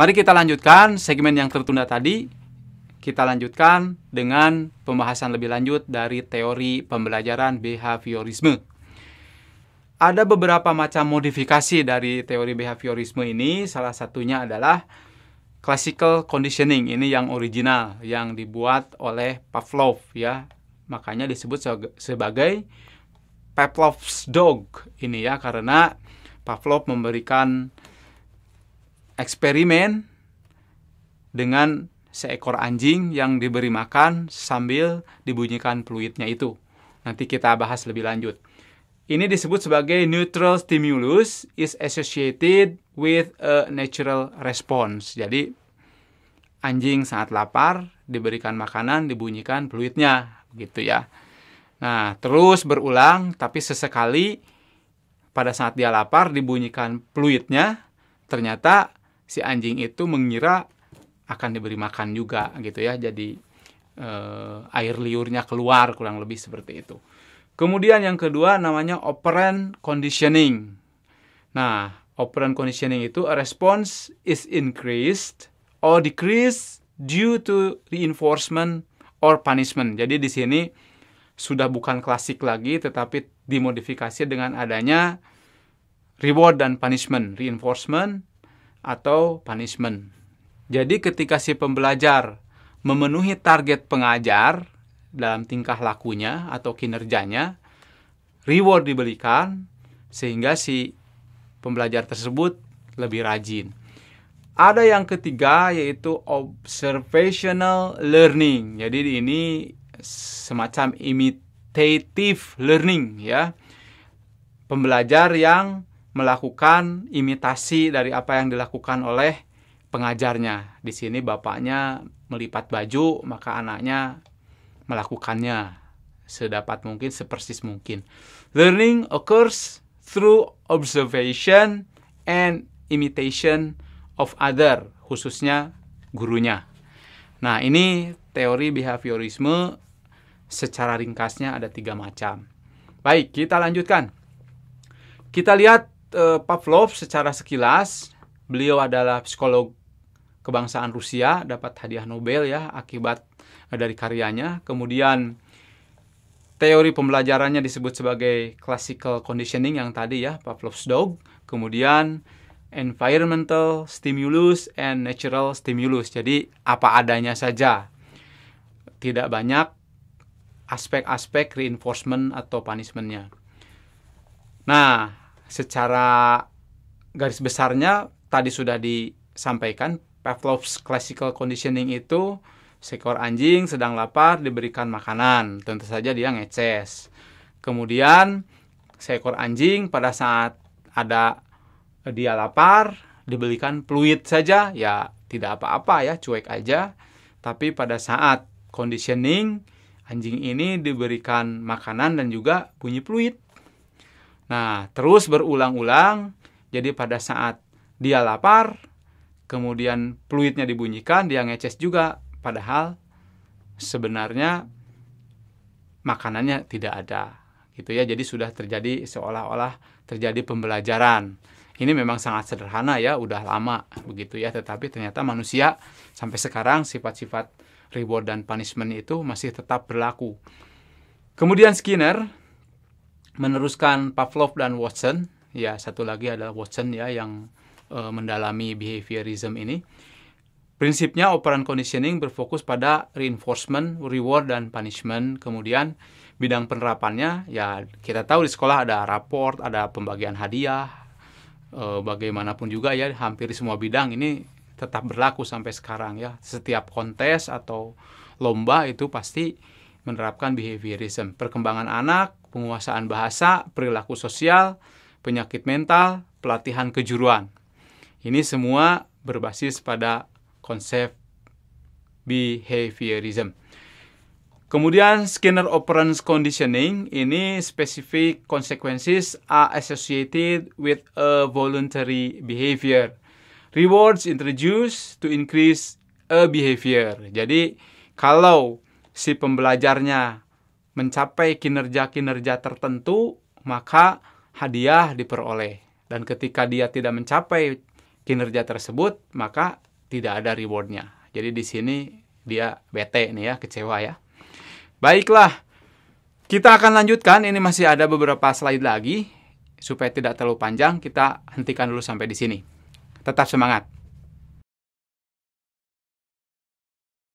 Mari kita lanjutkan segmen yang tertunda tadi. Kita lanjutkan dengan pembahasan lebih lanjut dari teori pembelajaran behaviorisme. Ada beberapa macam modifikasi dari teori behaviorisme ini. Salah satunya adalah classical conditioning. Ini yang original, yang dibuat oleh Pavlov ya. Makanya disebut sebagai Pavlov's dog ini ya, karena Pavlov memberikan eksperimen dengan seekor anjing yang diberi makan sambil dibunyikan peluitnya itu. Nanti kita bahas lebih lanjut. Ini disebut sebagai neutral stimulus is associated with a natural response. Jadi anjing saat lapar diberikan makanan, dibunyikan peluitnya, gitu ya. Nah, terus berulang, tapi sesekali pada saat dia lapar dibunyikan peluitnya, ternyata si anjing itu mengira akan diberi makan juga, gitu ya. Jadi air liurnya keluar, kurang lebih seperti itu. Kemudian yang kedua namanya operant conditioning. Nah, operant conditioning itu a response is increased or decreased due to reinforcement or punishment. Jadi di sini sudah bukan klasik lagi, tetapi dimodifikasi dengan adanya reward dan punishment, reinforcement atau punishment. Jadi ketika si pembelajar memenuhi target pengajar dalam tingkah lakunya atau kinerjanya, reward diberikan sehingga si pembelajar tersebut lebih rajin. Ada yang ketiga yaitu observational learning. Jadi ini semacam imitative learning ya. Pembelajar yang melakukan imitasi dari apa yang dilakukan oleh pengajarnya. Di sini bapaknya melipat baju, maka anaknya melakukannya sedapat mungkin, sepersis mungkin. Learning occurs through observation and imitation of other, khususnya gurunya. Nah, ini teori behaviorisme secara ringkasnya ada 3 macam. Baik, kita lanjutkan. Kita lihat Pavlov secara sekilas. Beliau adalah psikolog kebangsaan Rusia, dapat hadiah Nobel ya akibat dari karyanya. Kemudian teori pembelajarannya disebut sebagai classical conditioning yang tadi ya, Pavlov's dog. Kemudian environmental stimulus and natural stimulus. Jadi apa adanya saja. Tidak banyak aspek-aspek reinforcement atau punishment-nya. Nah, secara garis besarnya tadi sudah disampaikan, Pavlov's classical conditioning itu seekor anjing sedang lapar diberikan makanan, tentu saja dia ngeces. Kemudian seekor anjing pada saat dia lapar diberikan peluit saja, ya tidak apa-apa ya, cuek aja. Tapi pada saat conditioning, anjing ini diberikan makanan dan juga bunyi peluit. Nah, terus berulang-ulang. Jadi pada saat dia lapar, kemudian peluitnya dibunyikan, dia ngeces juga. Padahal sebenarnya makanannya tidak ada. Gitu ya. Jadi sudah terjadi seolah-olah terjadi pembelajaran. Ini memang sangat sederhana ya, udah lama begitu ya. Tetapi ternyata manusia sampai sekarang sifat-sifat reward dan punishment itu masih tetap berlaku. Kemudian Skinner meneruskan Pavlov dan Watson. Ya, satu lagi adalah Watson ya yang mendalami behaviorism ini. Prinsipnya operant conditioning berfokus pada reinforcement, reward, dan punishment. Kemudian bidang penerapannya, ya kita tahu di sekolah ada raport, ada pembagian hadiah, bagaimanapun juga ya, hampir di semua bidang ini tetap berlaku sampai sekarang ya. Setiap kontes atau lomba itu pasti menerapkan behaviorism. Perkembangan anak, penguasaan bahasa, perilaku sosial, penyakit mental, pelatihan kejuruan. Ini semua berbasis pada konsep behaviorism. Kemudian Skinner operant conditioning, ini specific consequences are associated with a voluntary behavior. Rewards introduced to increase a behavior. Jadi kalau si pembelajarnya mencapai kinerja-kinerja tertentu, maka hadiah diperoleh. Dan ketika dia tidak mencapai kinerja tersebut, maka tidak ada rewardnya. Jadi di sini dia bete nih ya, kecewa ya. Baiklah, kita akan lanjutkan. Ini masih ada beberapa slide lagi. Supaya tidak terlalu panjang, kita hentikan dulu sampai di sini. Tetap semangat.